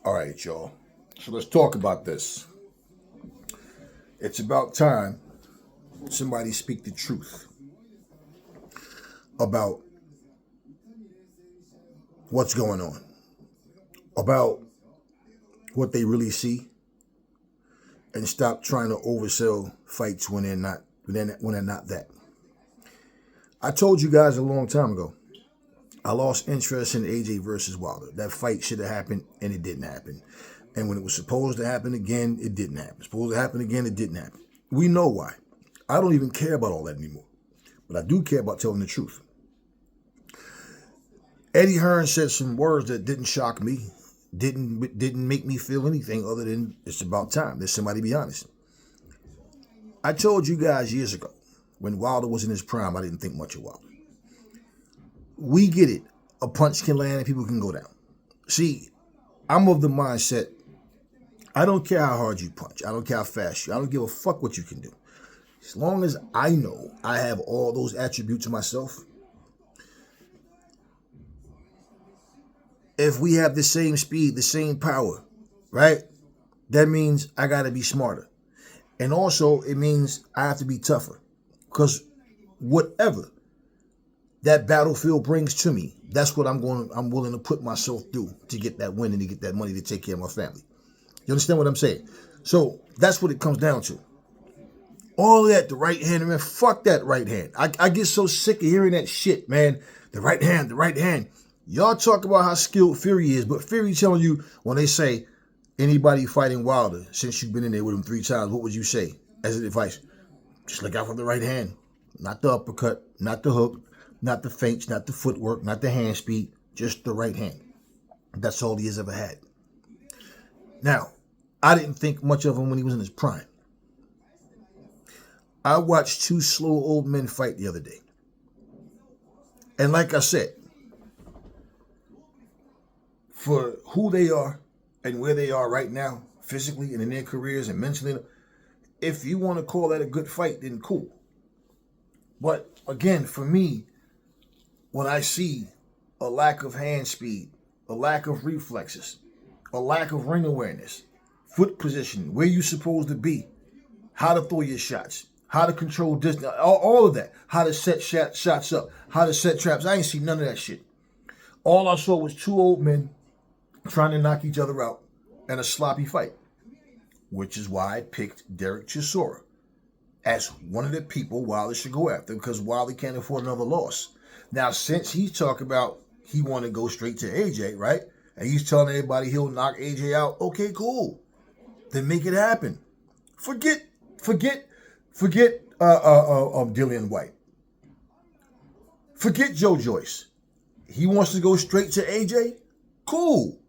All right, y'all. So let's talk about this. It's about time somebody speak the truth about what's going on, about what they really see, and stop trying to oversell fights when they're not that. I told you guys a long time ago. I lost interest in AJ versus Wilder. That fight should have happened, and it didn't happen. And when it was supposed to happen again, it didn't happen. Supposed to happen again, it didn't happen. We know why. I don't even care about all that anymore. But I do care about telling the truth. Eddie Hearn said some words that didn't shock me, didn't make me feel anything other than it's about time. Let somebody be honest. I told you guys years ago, when Wilder was in his prime, I didn't think much of Wilder. We get it. A punch can land and people can go down. See, I'm of the mindset, I don't care how hard you punch. I don't care how fast you. I don't give a fuck what you can do. As long as I know I have all those attributes to myself, if we have the same speed, the same power, right? That means I got to be smarter. And also, it means I have to be tougher. Because whatever that battlefield brings to me, that's what I'm willing to put myself through to get that win and to get that money to take care of my family. You understand what I'm saying? So that's what it comes down to. All that, the right hand, man, fuck that right hand. I get so sick of hearing that shit, man. The right hand, the right hand. Y'all talk about how skilled Fury is, but Fury telling you when they say anybody fighting Wilder since you've been in there with him 3 times, what would you say as an advice? Just look out for the right hand. Not the uppercut, not the hook, not the feints, not the footwork, not the hand speed, just the right hand. That's all he has ever had. Now, I didn't think much of him when he was in his prime. I watched 2 slow old men fight the other day. And like I said, for who they are and where they are right now, physically and in their careers and mentally, if you want to call that a good fight, then cool. But again, for me, when I see a lack of hand speed, a lack of reflexes, a lack of ring awareness, foot position, where you're supposed to be, how to throw your shots, how to control distance, all of that, how to set shots up, how to set traps. I ain't seen none of that shit. All I saw was 2 old men trying to knock each other out and a sloppy fight, which is why I picked Derek Chisora as one of the people Wilder should go after, because Wilder can't afford another loss. Now, since he's talking about he want to go straight to AJ, right? And he's telling everybody he'll knock AJ out. Okay, cool. Then make it happen. Forget Dillian White. Forget Joe Joyce. He wants to go straight to AJ? Cool.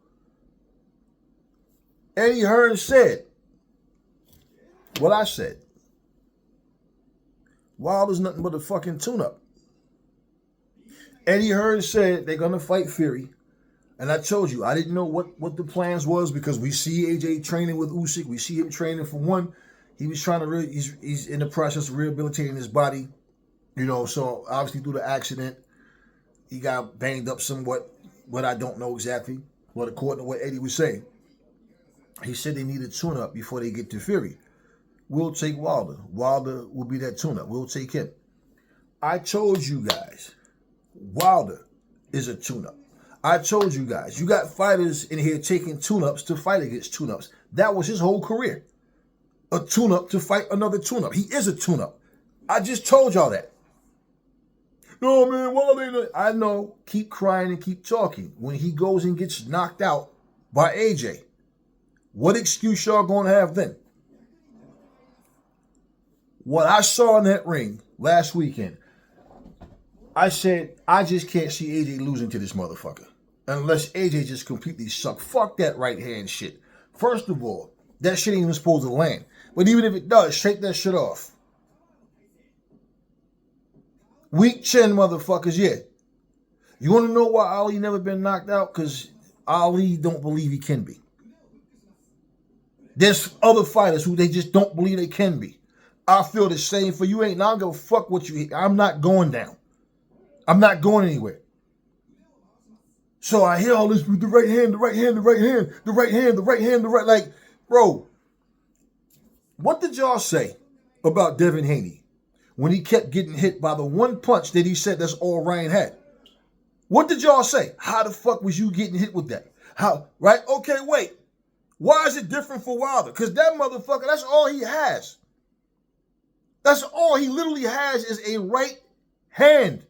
Eddie Hearn said what I said. Wilder's nothing but a fucking tune-up. Eddie Hearn said they're going to fight Fury. And I told you, I didn't know what the plans was, because we see AJ training with Usyk. We see him training for one. He was trying to he's in the process of rehabilitating his body. You know, so obviously through the accident, he got banged up somewhat. What I don't know exactly. But according to what Eddie was saying, he said they need a tune-up before they get to Fury. We'll take Wilder. Wilder will be that tune-up. We'll take him. I told you guys, Wilder is a tune-up. I told you guys, you got fighters in here taking tune-ups to fight against tune-ups. That was his whole career. A tune-up to fight another tune-up. He is a tune-up. I just told y'all that. No, man, Wilder. I know. Keep crying and keep talking. When he goes and gets knocked out by AJ, what excuse y'all going to have then? What I saw in that ring last weekend, I said, I just can't see AJ losing to this motherfucker. Unless AJ just completely sucked. Fuck that right hand shit. First of all, that shit ain't even supposed to land. But even if it does, shake that shit off. Weak chin motherfuckers, yeah. You want to know why Ali never been knocked out? Because Ali don't believe he can be. There's other fighters who they just don't believe they can be. I feel the same for you. I don't give a fuck what you. I'm not going down. I'm not going anywhere. So I hear all this with the right hand, the right hand, the right hand, the right hand, the right hand, the right. Like, bro, what did y'all say about Devin Haney when he kept getting hit by the one punch that he said that's all Ryan had? What did y'all say? How the fuck was you getting hit with that? How, right? Okay, wait. Why is it different for Wilder? Because that motherfucker, that's all he has. That's all he literally has is a right hand.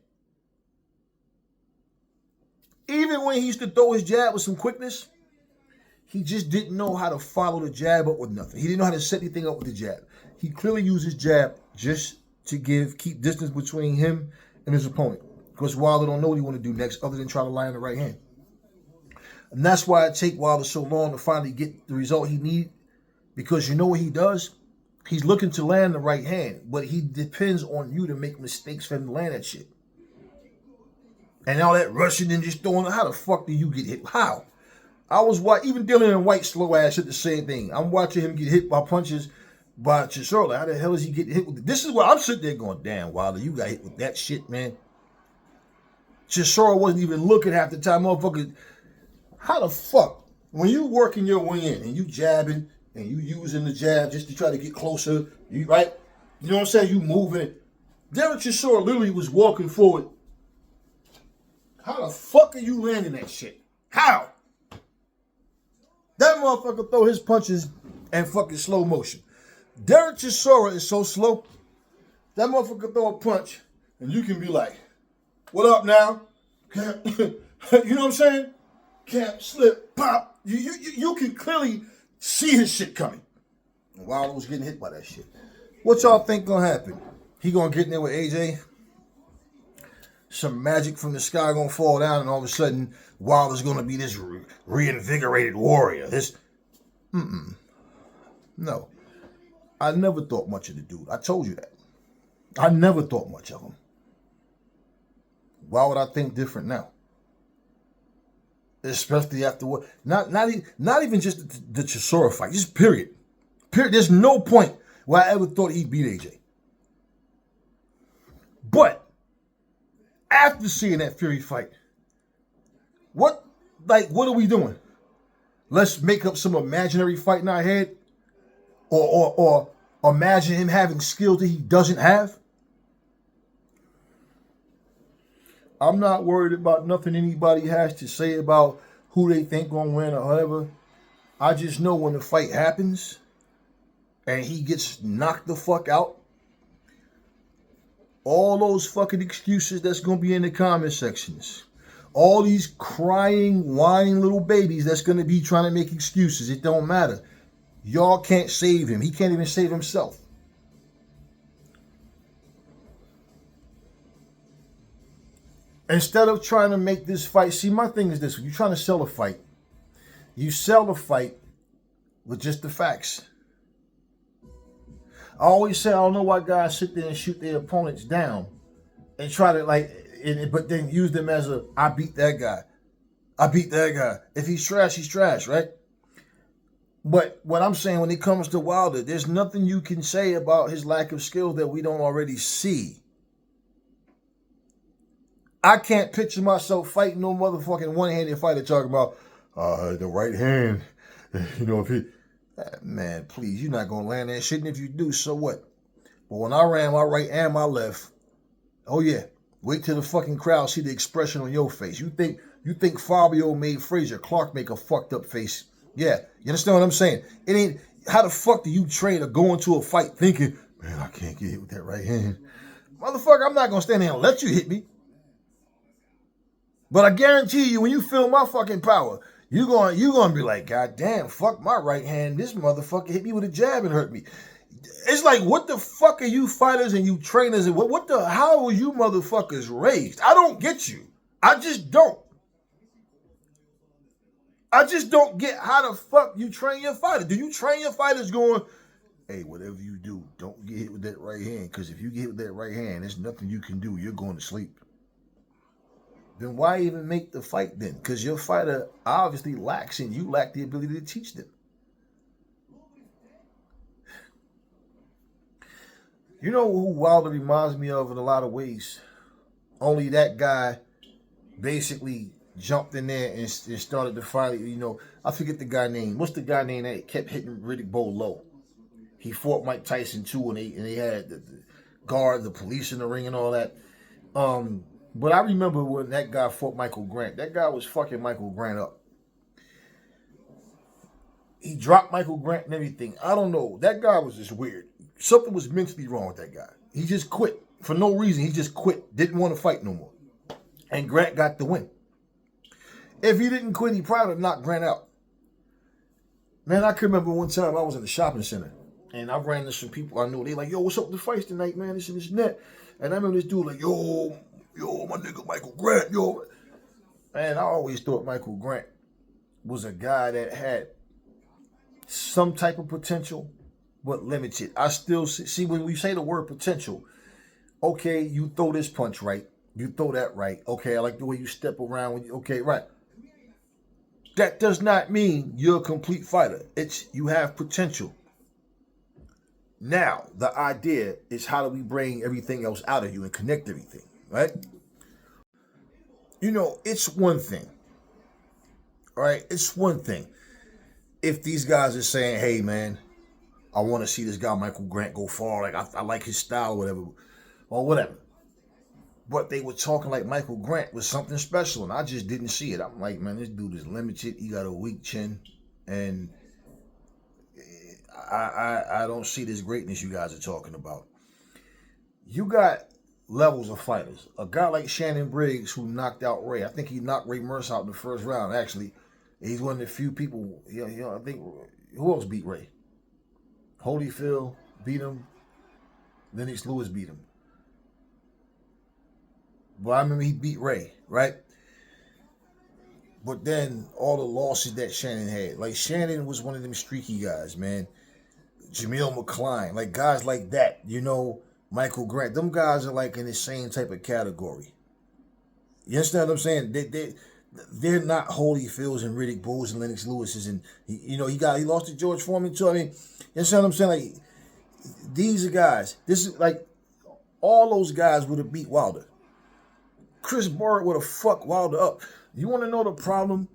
Even when he used to throw his jab with some quickness, he just didn't know how to follow the jab up with nothing. He didn't know how to set anything up with the jab. He clearly used his jab just to keep distance between him and his opponent. Because Wilder don't know what he want to do next other than try to lie on the right hand. And that's why it take Wilder so long to finally get the result he need. Because you know what he does? He's looking to land the right hand, but he depends on you to make mistakes for him to land that shit. And all that rushing and just throwing, how the fuck do you get hit? How? I was watching, even Dylan White slow ass did the same thing. I'm watching him get hit by punches by Chisora. Like, how the hell is he getting hit with it? This is where I'm sitting there going, damn, Wilder, you got hit with that shit, man. Chisora wasn't even looking half the time, motherfucker. How the fuck, when you working your way in and you jabbing and you using the jab just to try to get closer, you right? You know what I'm saying? You moving. Derek Chisora literally was walking forward. How the fuck are you landing that shit? How? That motherfucker throw his punches in fucking slow motion. Derek Chisora is so slow. That motherfucker throw a punch and you can be like, what up now? You know what I'm saying? Cap, slip, pop. You can clearly see his shit coming. And Wilder was getting hit by that shit. What y'all think gonna happen? He gonna get in there with AJ? Some magic from the sky gonna fall down, and all of a sudden Wilder's gonna be this reinvigorated warrior. No. I never thought much of the dude. I told you that. I never thought much of him. Why would I think different now? Especially after what? Not even just the Chisora fight. Just period. There's no point where I ever thought he'd beat AJ. But after seeing that Fury fight, what are we doing? Let's make up some imaginary fight in our head, or imagine him having skills that he doesn't have. I'm not worried about nothing anybody has to say about who they think gonna win or whatever. I just know when the fight happens and he gets knocked the fuck out, all those fucking excuses that's gonna be in the comment sections, all these crying, whining little babies that's gonna be trying to make excuses, it don't matter. Y'all can't save him. He can't even save himself. Instead of trying to make this fight, see, my thing is this: when you're trying to sell a fight, you sell the fight with just the facts. I always say I don't know why guys sit there and shoot their opponents down and try to but then use them as I beat that guy. I beat that guy. If he's trash, right? But what I'm saying, when it comes to Wilder, there's nothing you can say about his lack of skill that we don't already see. I can't picture myself fighting no motherfucking one-handed fighter talking about the right hand. You know, if he... Man, please, you're not going to land that shit. And if you do, so what? But when I ran my right and my left, oh yeah, wait till the fucking crowd see the expression on your face. You think Fabio made Frazier Clark make a fucked up face? Yeah, you understand what I'm saying? It ain't... How the fuck do you train or go into a fight thinking, man, I can't get hit with that right hand? Motherfucker, I'm not going to stand there and let you hit me. But I guarantee you, when you feel my fucking power, you're gonna be like, God damn, fuck my right hand. This motherfucker hit me with a jab and hurt me. It's like, what the fuck are you fighters and you trainers and how are you motherfuckers raised? I don't get you. I just don't. I just don't get how the fuck you train your fighter. Do you train your fighters going, hey, whatever you do, don't get hit with that right hand, because if you get hit with that right hand, there's nothing you can do. You're going to sleep. Then why even make the fight then? Because your fighter obviously lacks and you lack the ability to teach them. You know who Wilder reminds me of in a lot of ways? Only that guy basically jumped in there and started to fight. You know, I forget the guy name. What's the guy name that kept hitting Riddick Bowe low? He fought Mike Tyson too, and they had the guard, the police in the ring, and all that. But I remember when that guy fought Michael Grant. That guy was fucking Michael Grant up. He dropped Michael Grant and everything. I don't know. That guy was just weird. Something was mentally wrong with that guy. He just quit for no reason. He just quit. Didn't want to fight no more. And Grant got the win. If he didn't quit, he probably would have knocked Grant out. Man, I can remember one time I was in the shopping center. And I ran into some people I knew. They like, yo, what's up with the fights tonight, man? This and this and that. And I remember this dude like, yo, my nigga Michael Grant, yo. And I always thought Michael Grant was a guy that had some type of potential, but limited. I still see when we say the word potential, okay, you throw this punch right. You throw that right. Okay, I like the way you step around. Okay, right. That does not mean you're a complete fighter. It's you have potential. Now, the idea is how do we bring everything else out of you and connect everything, right? You know, it's one thing, right? It's one thing. If these guys are saying, hey, man, I want to see this guy Michael Grant go far, like I like his style or whatever. But they were talking like Michael Grant was something special, and I just didn't see it. I'm like, man, this dude is limited. He got a weak chin, and I don't see this greatness you guys are talking about. You got levels of fighters. A guy like Shannon Briggs who knocked out Ray. I think he knocked Ray Mercer out in the first round, actually. He's one of the few people, I think, who else beat Ray? Holyfield beat him. Lennox Lewis beat him. Well, I remember he beat Ray, right? But then all the losses that Shannon had. Like, Shannon was one of them streaky guys, man. Jameel McCline, like guys like that, Michael Grant. Them guys are like in the same type of category. You understand what I'm saying? They're not Holyfields and Riddick Bowes and Lennox Lewis's, and he lost to George Foreman too. I mean, you understand what I'm saying? Like, these are guys. This is like all those guys would have beat Wilder. Chris Bird would have fucked Wilder up. You want to know the problem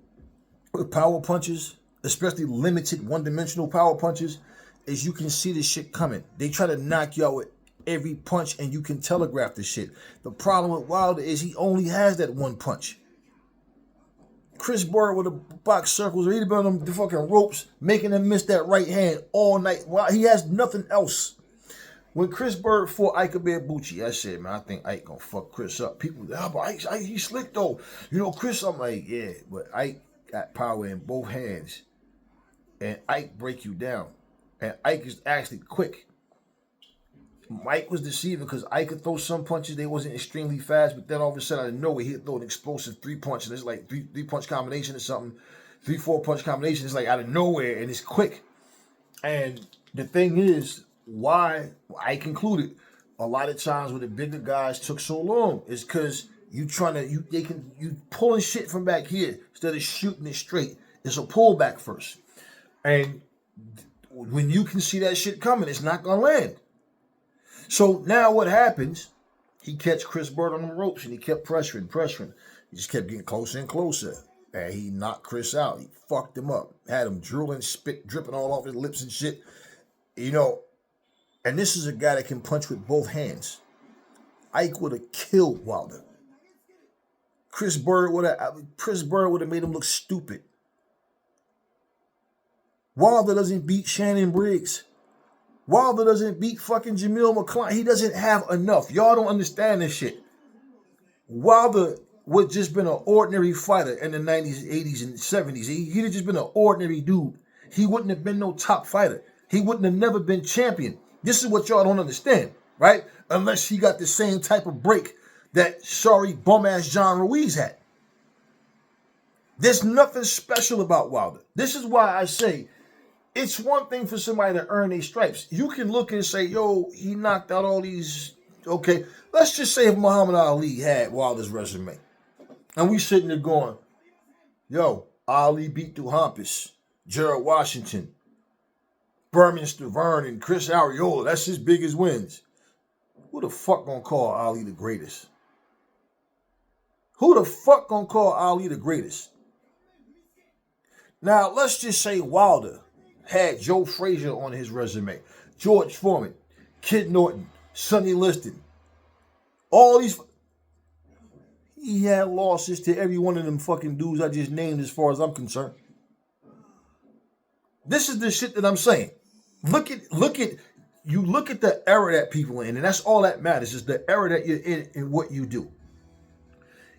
with power punches, especially limited one-dimensional power punches, is you can see this shit coming. They try to knock you out with every punch, and you can telegraph the shit. The problem with Wilder is he only has that one punch. Chris Bird would have boxed circles or he'd have been on the fucking ropes, making him miss that right hand all night. Well, he has nothing else. When Chris Bird fought Ike Ibeabuchi, I said, man, I think Ike gonna fuck Chris up. People, but Ike, he's slick though. Chris, I'm like, yeah, but Ike got power in both hands. And Ike break you down. And Ike is actually quick. Mike was deceiving because Ike could throw some punches. They wasn't extremely fast, but then all of a sudden, out of nowhere, he'd throw an explosive three-punch, and it's like three-punch combination or something. 3-4 punch combination. It's like out of nowhere, and it's quick. And the thing is, why I concluded a lot of times when the bigger guys took so long is because you pulling shit from back here instead of shooting it straight. It's a pullback first. And when you can see that shit coming, it's not gonna land. So now what happens? He catch Chris Bird on the ropes and he kept pressuring. He just kept getting closer and closer. And he knocked Chris out. He fucked him up. Had him drooling, spit dripping all off his lips and shit. And this is a guy that can punch with both hands. Ike would have killed Wilder. Chris Bird would have made him look stupid. Wilder doesn't beat Shannon Briggs. Wilder doesn't beat fucking Jameel McCline. He doesn't have enough. Y'all don't understand this shit. Wilder would have just been an ordinary fighter in the 90s, 80s, and 70s. He'd have just been an ordinary dude. He wouldn't have been no top fighter. He wouldn't have never been champion. This is what y'all don't understand, right? Unless he got the same type of break that sorry bum-ass John Ruiz had. There's nothing special about Wilder. This is why I say it's one thing for somebody to earn their stripes. You can look and say, yo, he knocked out all these. Okay, let's just say if Muhammad Ali had Wilder's resume. And we sitting there going, yo, Ali beat Duhampas, Gerald Washington, Berman Stavern, and Chris Arreola. That's his biggest wins. Who the fuck gonna call Ali the greatest? Who the fuck gonna call Ali the greatest? Now, let's just say Wilder had Joe Frazier on his resume, George Foreman, Kid Norton, Sonny Liston, all these. He had losses to every one of them fucking dudes I just named as far as I'm concerned. This is the shit that I'm saying. Look at the era that people are in, and that's all that matters, is the era that you're in and what you do.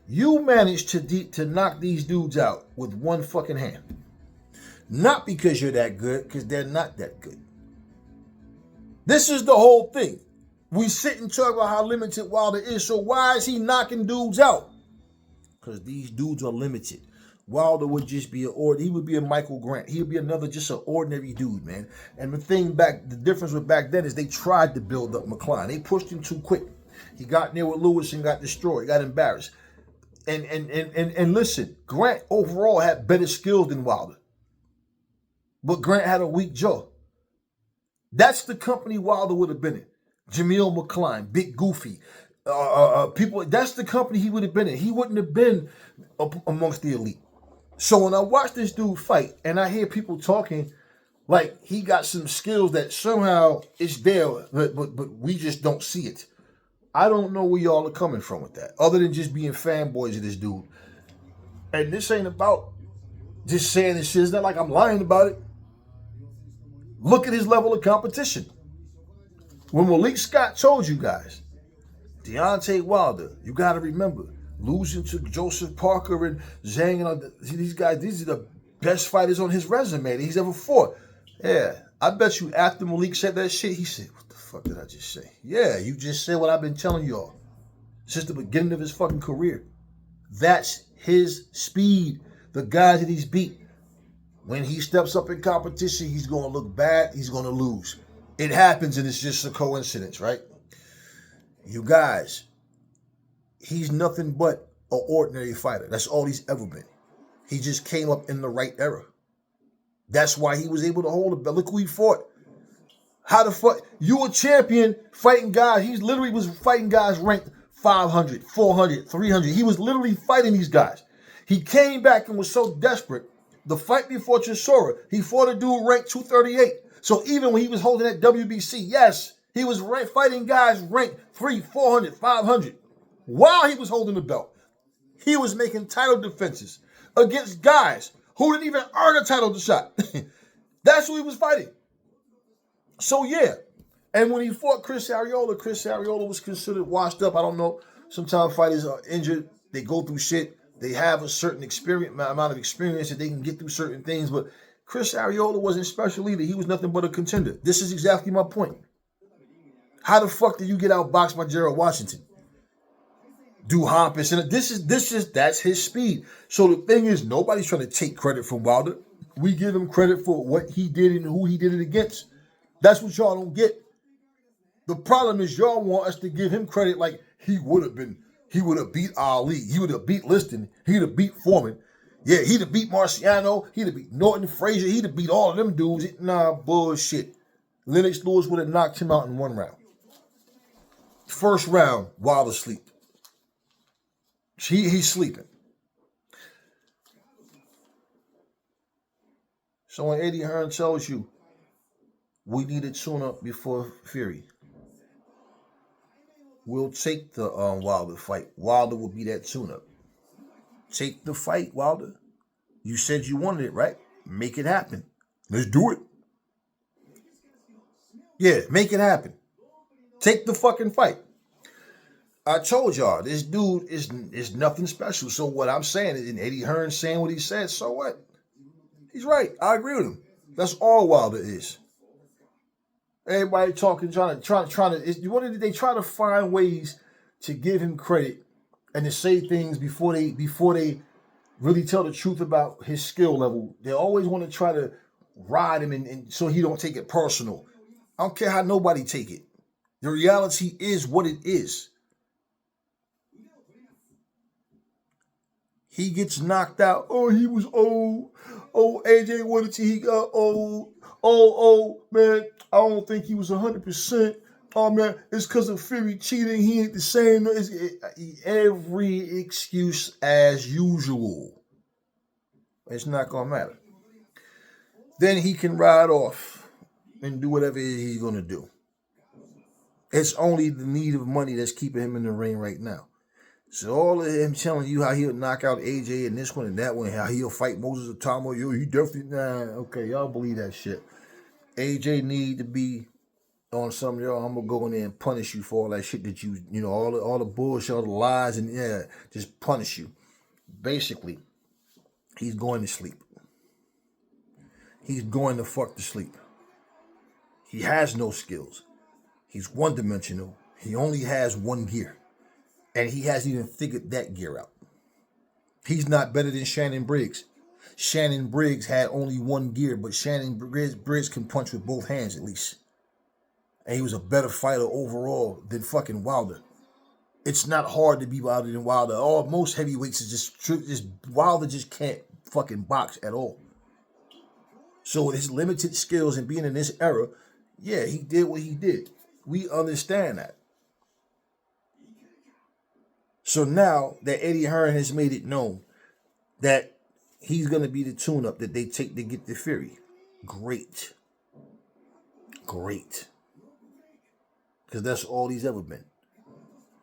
You managed to knock these dudes out with one fucking hand. Not because you're that good, because they're not that good. This is the whole thing. We sit and talk about how limited Wilder is, so why is he knocking dudes out? Because these dudes are limited. Wilder would just be he would be a Michael Grant. He would be another, just an ordinary dude, man. And the difference with back then is they tried to build up McCline. They pushed him too quick. He got in there with Lewis and got destroyed, got embarrassed. And listen, Grant overall had better skills than Wilder. But Grant had a weak jaw. That's the company Wilder would have been in. Jameel McCline, Big Goofy, people. That's the company he would have been in. He wouldn't have been amongst the elite. So when I watch this dude fight and I hear people talking like he got some skills that somehow it's there, but we just don't see it. I don't know where y'all are coming from with that, other than just being fanboys of this dude. And this ain't about just saying this shit. It's not like I'm lying about it. Look at his level of competition. When Malik Scott told you guys, Deontay Wilder, you got to remember, losing to Joseph Parker and Zhang and these guys, these are the best fighters on his resume that he's ever fought. Yeah, I bet you after Malik said that shit, he said, what the fuck did I just say? Yeah, you just said what I've been telling y'all since the beginning of his fucking career. That's his speed. The guys that he's beat. When he steps up in competition, he's going to look bad. He's going to lose. It happens, and it's just a coincidence, right? You guys, he's nothing but an ordinary fighter. That's all he's ever been. He just came up in the right era. That's why he was able to hold it. But look who he fought. How the fuck? You a champion fighting guys. He literally was fighting guys ranked 500, 400, 300. He was literally fighting these guys. He came back and was so desperate. The fight before Chisora, he fought a dude ranked 238. So even when he was holding that WBC, yes, he was fighting guys ranked 300, 400, 500. While he was holding the belt, he was making title defenses against guys who didn't even earn a title shot. That's who he was fighting. So yeah. And when he fought Chris Arreola was considered washed up. I don't know. Sometimes fighters are injured. They go through shit. They have a certain amount of experience that they can get through certain things. But Chris Arreola wasn't special either. He was nothing but a contender. This is exactly my point. How the fuck did you get outboxed by Gerald Washington? Duhomp, and that's his speed. So the thing is, nobody's trying to take credit from Wilder. We give him credit for what he did and who he did it against. That's what y'all don't get. The problem is y'all want us to give him credit like he would have beat Ali. He would have beat Liston. He'd have beat Foreman. Yeah, he'd have beat Marciano. He'd have beat Norton, Frazier. He'd have beat all of them dudes. Nah, bullshit. Lennox Lewis would have knocked him out in one round. First round, Wilder sleep. He's sleeping. So when Eddie Hearn tells you we need a tune-up before Fury, we'll take the Wilder fight. Wilder will be that tune-up. Take the fight, Wilder. You said you wanted it, right? Make it happen. Let's do it. Yeah, make it happen. Take the fucking fight. I told y'all, this dude is nothing special. So what I'm saying is, and Eddie Hearn saying what he said, so what? He's right. I agree with him. That's all Wilder is. Everybody talking, trying to. They try to find ways to give him credit and to say things before they really tell the truth about his skill level. They always want to try to ride him and so he don't take it personal. I don't care how nobody take it. The reality is what it is. He gets knocked out. Oh, he was old. Oh, AJ waited till he got old. Oh, man, I don't think he was 100%. Oh man, it's because of Fury cheating. He ain't the same. Every excuse as usual. It's not gonna matter. Then he can ride off and do whatever he's gonna do. It's only the need of money that's keeping him in the ring right now. So all of him telling you how he'll knock out AJ and this one and that one, how he'll fight Moses Atamo, yo, he definitely okay, y'all believe that shit. AJ need to be on some y'all. I'm gonna go in there and punish you for all that shit that you know, all the bullshit, all the lies, and yeah, just punish you. Basically, he's going to sleep. He's going to fuck to sleep. He has no skills. He's one-dimensional. He only has one gear. And he hasn't even figured that gear out. He's not better than Shannon Briggs. Shannon Briggs had only one gear, but Shannon Briggs can punch with both hands at least. And he was a better fighter overall than fucking Wilder. It's not hard to be Wilder than Wilder. Most heavyweights is just Wilder just can't fucking box at all. So with his limited skills and being in this era, yeah, he did what he did. We understand that. So now that Eddie Hearn has made it known that he's going to be the tune-up that they take to get the Fury. Great. Great. Because that's all he's ever been.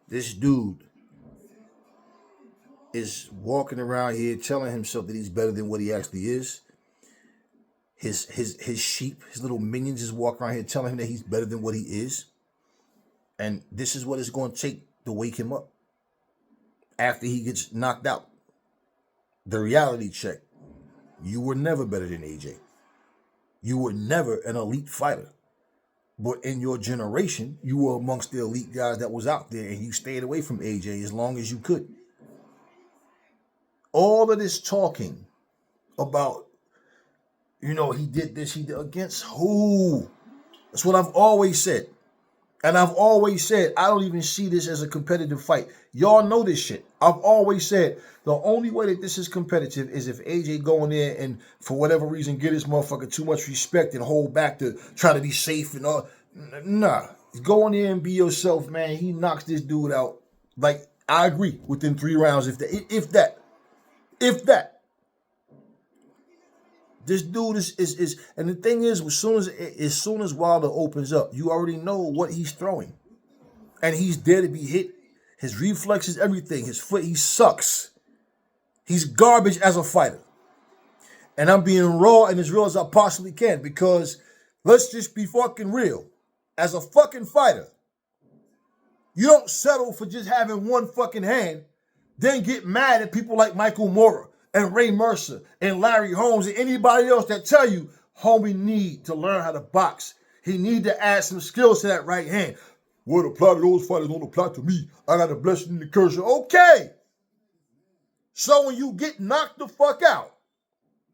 This dude is walking around here telling himself that he's better than what he actually is. His sheep, his little minions is walking around here telling him that he's better than what he is. And this is what it's going to take to wake him up after he gets knocked out. The reality check. You were never better than AJ. You were never an elite fighter. But in your generation, you were amongst the elite guys that was out there, and you stayed away from AJ as long as you could. All of this talking about, you know, he did this, he did, against who? That's what I've always said. And I've always said, I don't even see this as a competitive fight. Y'all know this shit. I've always said, the only way that this is competitive is if AJ go in there and, for whatever reason, get his motherfucker too much respect and hold back to try to be safe and all. Nah. Go in there and be yourself, man. He knocks this dude out. Like, I agree, within 3 rounds, if that. This dude is, and the thing is, as soon as Wilder opens up, you already know what he's throwing. And he's there to be hit. His reflexes, everything. His foot, he sucks. He's garbage as a fighter. And I'm being raw and as real as I possibly can, because let's just be fucking real. As a fucking fighter, you don't settle for just having one fucking hand, then get mad at people like Michael Moorer and Ray Mercer and Larry Holmes and anybody else that tell you, homie need to learn how to box. He need to add some skills to that right hand. What apply to those fighters don't apply to me. I got a blessing and the curse. Okay. So when you get knocked the fuck out,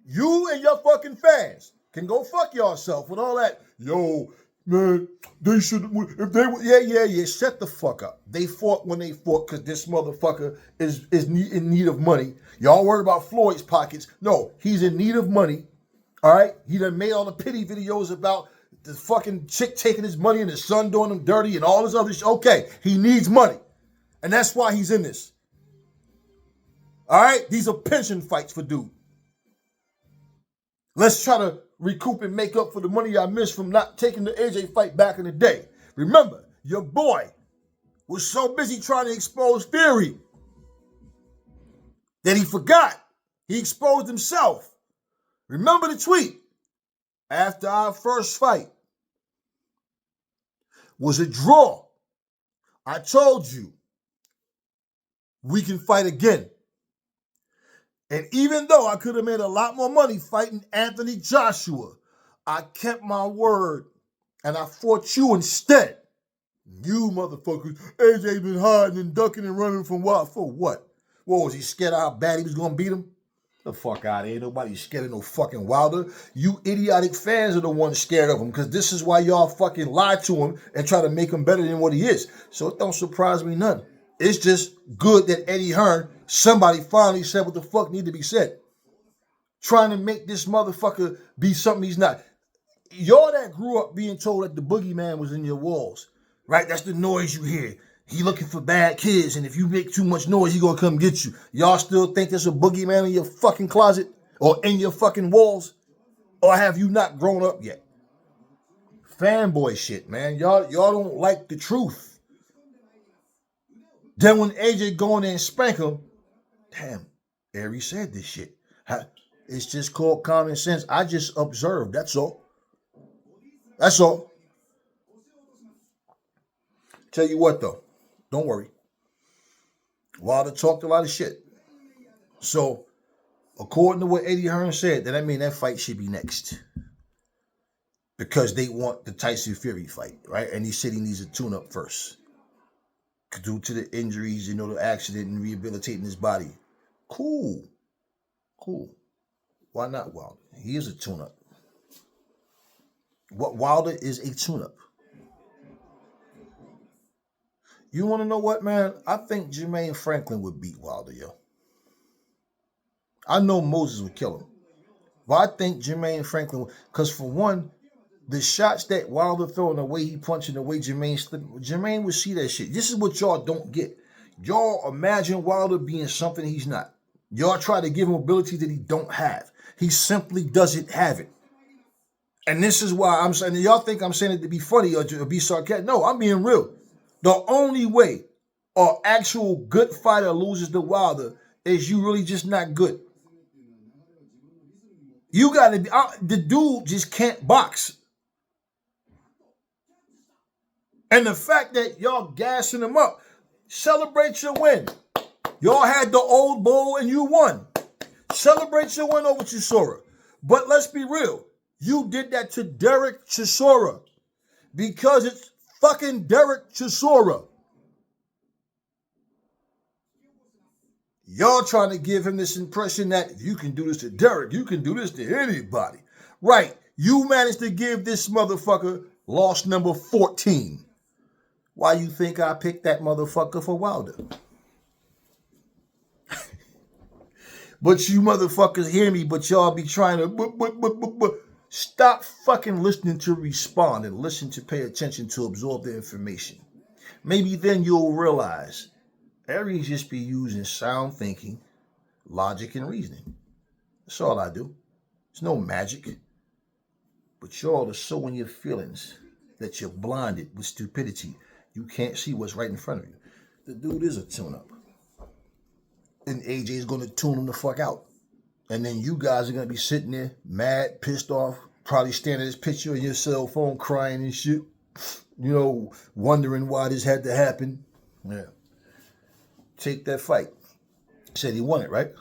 you and your fucking fans can go fuck yourself with all that. Yo, man, they should, if they were, yeah, shut the fuck up. They fought when they fought because this motherfucker is in need of money. Y'all worried about Floyd's pockets. No, he's in need of money. All right? He done made all the pity videos about the fucking chick taking his money and his son doing him dirty and all this other shit. Okay, he needs money. And that's why he's in this. All right? These are pension fights for dude. Let's try to recoup and make up for the money I missed from not taking the AJ fight back in the day. Remember, your boy was so busy trying to expose Fury that he forgot. He exposed himself. Remember the tweet? After our first fight was a draw, I told you we can fight again. And even though I could have made a lot more money fighting Anthony Joshua, I kept my word and I fought you instead. You motherfuckers, AJ been hiding and ducking and running from Wild. For what? What, was he scared of how bad he was going to beat him? The fuck out of here. Nobody's scared of no fucking Wilder. You idiotic fans are the ones scared of him, because this is why y'all fucking lie to him and try to make him better than what he is. So it don't surprise me none. It's just good that Eddie Hearn, somebody finally said what the fuck need to be said. Trying to make this motherfucker be something he's not. Y'all that grew up being told that the boogeyman was in your walls, right? That's the noise you hear. He looking for bad kids, and if you make too much noise, he gonna come get you. Y'all still think there's a boogeyman in your fucking closet or in your fucking walls? Or have you not grown up yet? Fanboy shit, man. Y'all don't like the truth. Then when AJ go in there and spank him, damn, Aries said this shit. It's just called common sense. I just observed. That's all. That's all. Tell you what though, don't worry. Wilder talked a lot of shit. So, according to what Eddie Hearn said, that mean that fight should be next. Because they want the Tyson Fury fight, right? And he said he needs a tune-up first. Due to the injuries, the accident and rehabilitating his body. Cool. Why not Wilder? He is a tune-up. What Wilder is a tune-up. You want to know what, man? I think Jermaine Franklin would beat Wilder, yo. I know Moses would kill him. But I think Jermaine Franklin would. Because for one, the shots that Wilder throwing, the way he punching, the way Jermaine would see that shit. This is what y'all don't get. Y'all imagine Wilder being something he's not. Y'all try to give him ability that he don't have. He simply doesn't have it. And this is why I'm saying, y'all think I'm saying it to be funny or to be sarcastic. No, I'm being real. The only way an actual good fighter loses to Wilder is you really just not good. You got to be, the dude just can't box. And the fact that y'all gassing him up, celebrate your win. Y'all had the old bull and you won. Celebrate your win over Chisora. But let's be real. You did that to Derek Chisora because it's fucking Derek Chisora. Y'all trying to give him this impression that if you can do this to Derek, you can do this to anybody. Right. You managed to give this motherfucker loss number 14. Why you think I picked that motherfucker for Wilder? But you motherfuckers hear me, but y'all be trying to... Stop fucking listening to respond and listen to pay attention to absorb the information. Maybe then you'll realize Aries just be using sound thinking, logic, and reasoning. That's all I do. It's no magic. But y'all are so in your feelings that you're blinded with stupidity. You can't see what's right in front of you. The dude is a tune-up. And AJ is going to tune him the fuck out. And then you guys are going to be sitting there mad, pissed off, probably staring at this picture on your cell phone, crying and shit. Wondering why this had to happen. Yeah. Take that fight. Said he won it, right?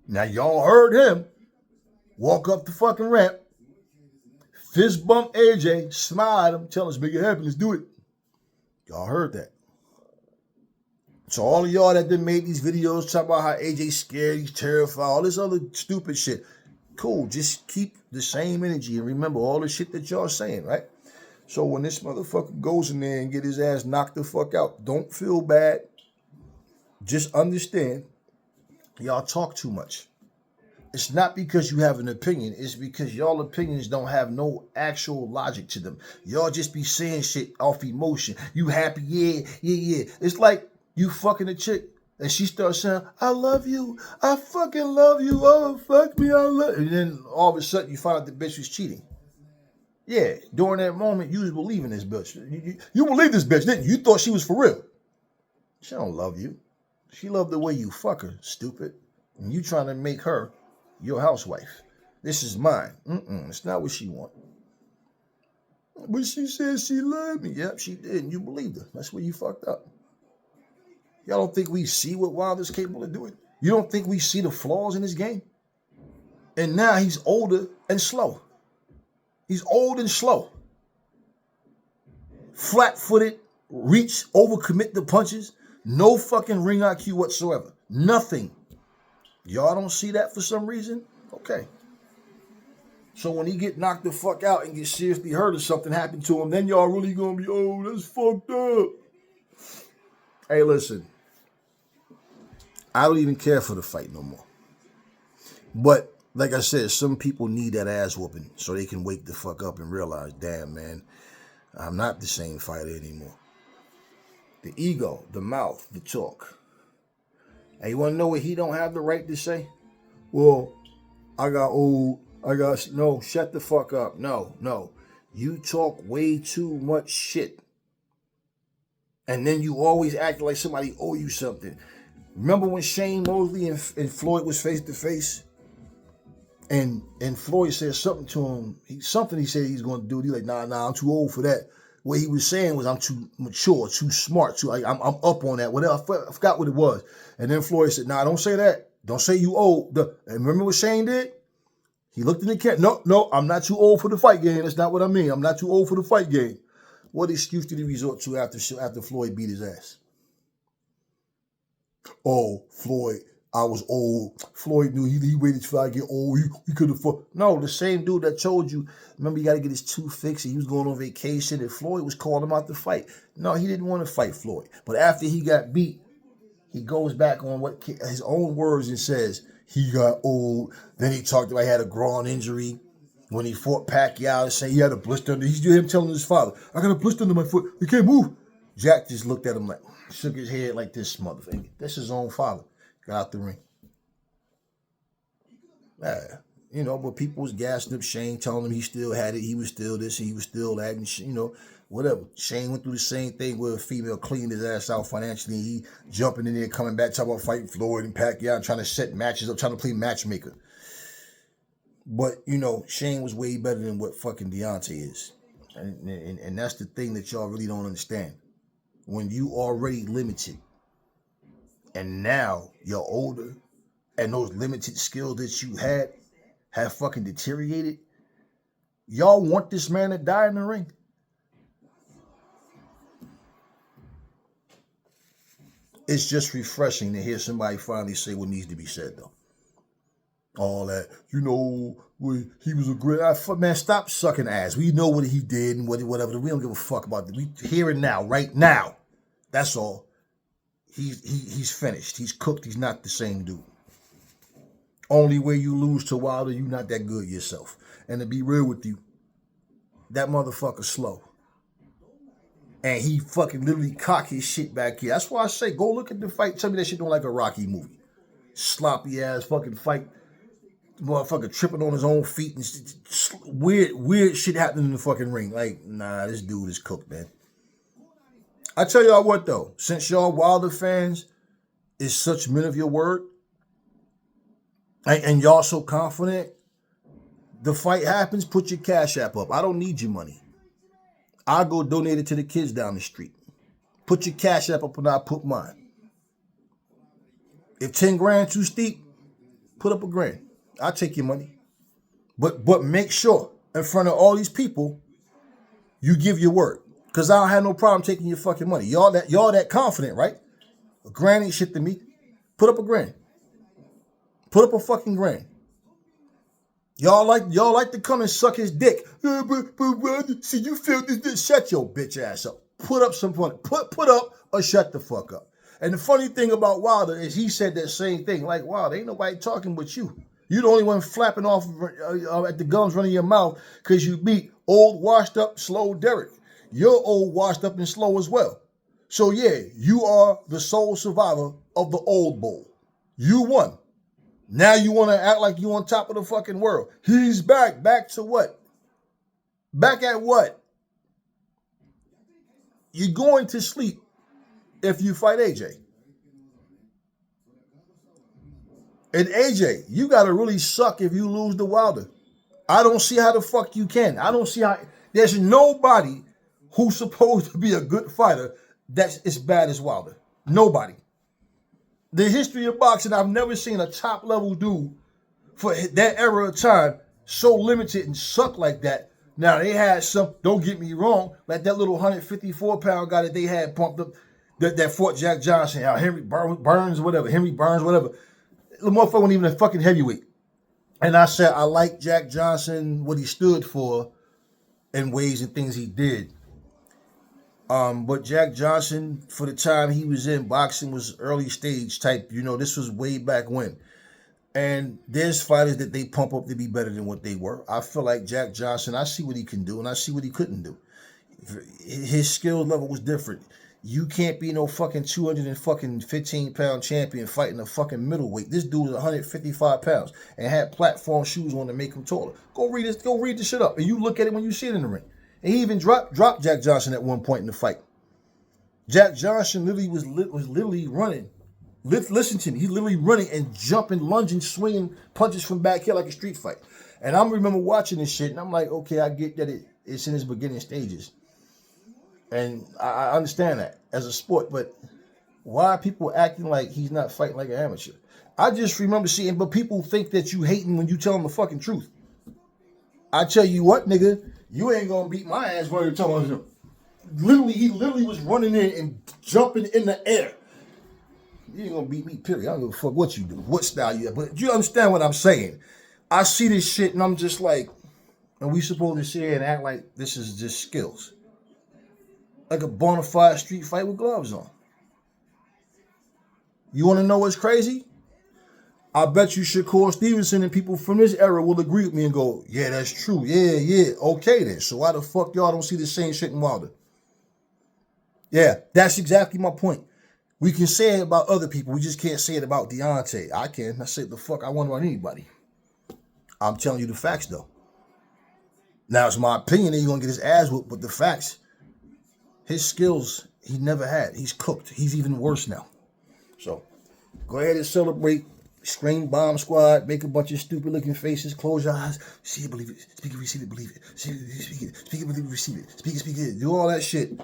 Now y'all heard him walk up the fucking ramp, fist bump AJ, smile at him, tell us make it happen, let's do it. Y'all heard that. So all of y'all that done made these videos talking about how AJ's scared, he's terrified, all this other stupid shit. Cool, just keep the same energy and remember all the shit that y'all saying, right? So when this motherfucker goes in there and get his ass knocked the fuck out, don't feel bad. Just understand, y'all talk too much. It's not because you have an opinion. It's because y'all opinions don't have no actual logic to them. Y'all just be saying shit off emotion. You happy? Yeah. It's like you fucking a chick and she starts saying, I love you. I fucking love you. Oh, fuck me. I love you. And then all of a sudden you find out the bitch was cheating. Yeah, during that moment, you was believing this bitch. You believe this bitch, didn't you? You thought she was for real. She don't love you. She loved the way you fuck her, stupid. And you trying to make her your housewife. This is mine. It's not what she want. But she said she loved me. Yep, she did. And you believed her. That's where you fucked up. Y'all don't think we see what Wilder's capable of doing? You don't think we see the flaws in his game? And now he's older and slow. He's old and slow. Flat-footed, reach, overcommit the punches. No fucking ring IQ whatsoever. Nothing. Y'all don't see that for some reason? Okay. So when he get knocked the fuck out and get seriously hurt or something happened to him, then y'all really gonna be, oh, that's fucked up. Hey, listen. I don't even care for the fight no more. But, like I said, some people need that ass whooping so they can wake the fuck up and realize, damn, man, I'm not the same fighter anymore. The ego, the mouth, the talk. And you want to know what he don't have the right to say? Well, I got old. No, shut the fuck up. No. You talk way too much shit. And then you always act like somebody owe you something. Remember when Shane Mosley and Floyd was face to face? And Floyd said something to him. He said he's going to do. He's like, nah, I'm too old for that. What he was saying was, I'm too mature, too smart, I'm up on that. Whatever, I forgot what it was. And then Floyd said, nah, don't say that. Don't say you old. And remember what Shane did? He looked in the camera. No, I'm not too old for the fight game. That's not what I mean. I'm not too old for the fight game. What excuse did he resort to after Floyd beat his ass? Oh, Floyd, I was old. Floyd knew he waited till I get old. He could have fought. No, the same dude that told you, remember you got to get his tooth fixed and he was going on vacation and Floyd was calling him out to fight. No, he didn't want to fight Floyd. But after he got beat, he goes back on what his own words and says, he got old. Then he talked about he had a groin injury. When he fought Pacquiao, saying he had a blister under. He's him telling his father, I got a blister under my foot. He can't move. Jack just looked at him like, shook his head like this motherfucker. That's his own father. Got out the ring. But people was gassing up Shane, telling him he still had it. He was still this and he was still that. And, whatever. Shane went through the same thing where a female cleaned his ass out financially. He jumping in there, coming back, talking about fighting Floyd and Pacquiao, trying to set matches up, trying to play matchmaker. But, Shane was way better than what fucking Deontay is. And that's the thing that y'all really don't understand. When you already limited, and now you're older, and those limited skills that you had have fucking deteriorated, y'all want this man to die in the ring? It's just refreshing to hear somebody finally say what needs to be said, though. All that, he was a great man. Stop sucking ass. We know what he did and whatever. We don't give a fuck about it. We here and now, right now. That's all. He's finished. He's cooked. He's not the same dude. Only way you lose to Wilder, you not that good yourself. And to be real with you, that motherfucker's slow. And he fucking literally cock his shit back here. That's why I say, go look at the fight. Tell me that shit don't like a Rocky movie. Sloppy ass fucking fight. Motherfucker tripping on his own feet and weird shit happening in the fucking ring. Like, nah, this dude is cooked, man. I tell y'all what, though. Since y'all Wilder fans is such men of your word, and y'all so confident, the fight happens, put your Cash App up. I don't need your money. I'll go donate it to the kids down the street. Put your Cash App up and I'll put mine. If 10 grand too steep, put up $1,000. I'll take your money. But make sure in front of all these people, you give your word. Because I don't have no problem taking your fucking money. Y'all that confident, right? $1,000 ain't shit to me. Put up $1,000. Put up a fucking $1,000. Y'all like to come and suck his dick. But see, you feel this. Shut your bitch ass up. Put up some money. Put up or shut the fuck up. And the funny thing about Wilder is he said that same thing. Like, Wilder, ain't nobody talking but you. You the only one flapping off at the gums running your mouth because you beat old, washed up, slow Derek. You're old, washed up, and slow as well. So yeah, you are the sole survivor of the old bowl. You won. Now you want to act like you on top of the fucking world. He's back. Back to what? Back at what? You're going to sleep if you fight AJ. And AJ, you got to really suck if you lose to Wilder. I don't see how the fuck you can. I don't see how. There's nobody who's supposed to be a good fighter that's as bad as Wilder. Nobody. The history of boxing, I've never seen a top level dude for that era of time so limited and suck like that. Now, they had some, don't get me wrong, like that little 154-pound guy that they had pumped up that fought Jack Johnson, Henry Burns, whatever. The motherfucker wasn't even a fucking heavyweight. And I said, I like Jack Johnson, what he stood for, and ways and things he did. But Jack Johnson, for the time he was in, boxing was early stage type. This was way back when. And there's fighters that they pump up to be better than what they were. I feel like Jack Johnson, I see what he can do, and I see what he couldn't do. His skill level was different. You can't be no fucking 215-pound champion fighting a fucking middleweight. This dude was 155 pounds and had platform shoes on to make him taller. Go read this. Go read this shit up, and you look at it when you see it in the ring. And he even dropped Jack Johnson at one point in the fight. Jack Johnson literally was literally running. Listen to me. He's literally running and jumping, lunging, swinging punches from back here like a street fight. And I remember watching this shit, and I'm like, okay, I get that it's in its beginning stages. And I understand that as a sport, but why are people acting like he's not fighting like an amateur? I just remember seeing, but people think that you hating when you tell them the fucking truth. I tell you what, nigga, you ain't gonna beat my ass when you're telling him. He literally was running in and jumping in the air. You ain't gonna beat me, period. I don't give a fuck what you do, what style you have. But you understand what I'm saying? I see this shit and I'm just like, and we supposed to sit here and act like this is just skills. Like a bona fide street fight with gloves on. You want to know what's crazy? I bet you Shakur Stevenson and people from this era will agree with me and go, yeah, that's true. Yeah. Okay then. So why the fuck y'all don't see the same shit in Wilder? Yeah, that's exactly my point. We can say it about other people. We just can't say it about Deontay. I can. I say the fuck I want about anybody. I'm telling you the facts though. Now it's my opinion that you're going to get his ass whooped, but the facts, his skills, he never had. He's cooked. He's even worse now. So, go ahead and celebrate. Scream bomb squad. Make a bunch of stupid looking faces. Close your eyes. See it, believe it. Speak it, receive it, believe it. Speak it, believe it, receive it. Speak it. Do all that shit.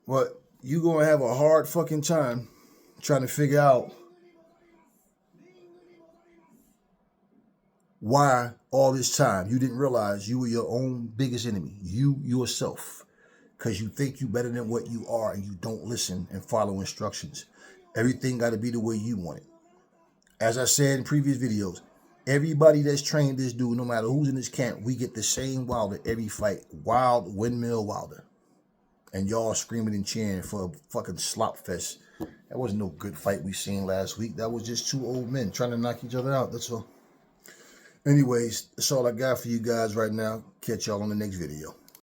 But you're going to have a hard fucking time trying to figure out why all this time you didn't realize you were your own biggest enemy. You yourself. Because you think you better than what you are and you don't listen and follow instructions. Everything got to be the way you want it. As I said in previous videos, everybody that's trained this dude, no matter who's in this camp, we get the same Wilder every fight. Wild, windmill Wilder. And y'all screaming and cheering for a fucking slop fest. That wasn't no good fight we seen last week. That was just two old men trying to knock each other out. That's all. Anyways, that's all I got for you guys right now. Catch y'all on the next video.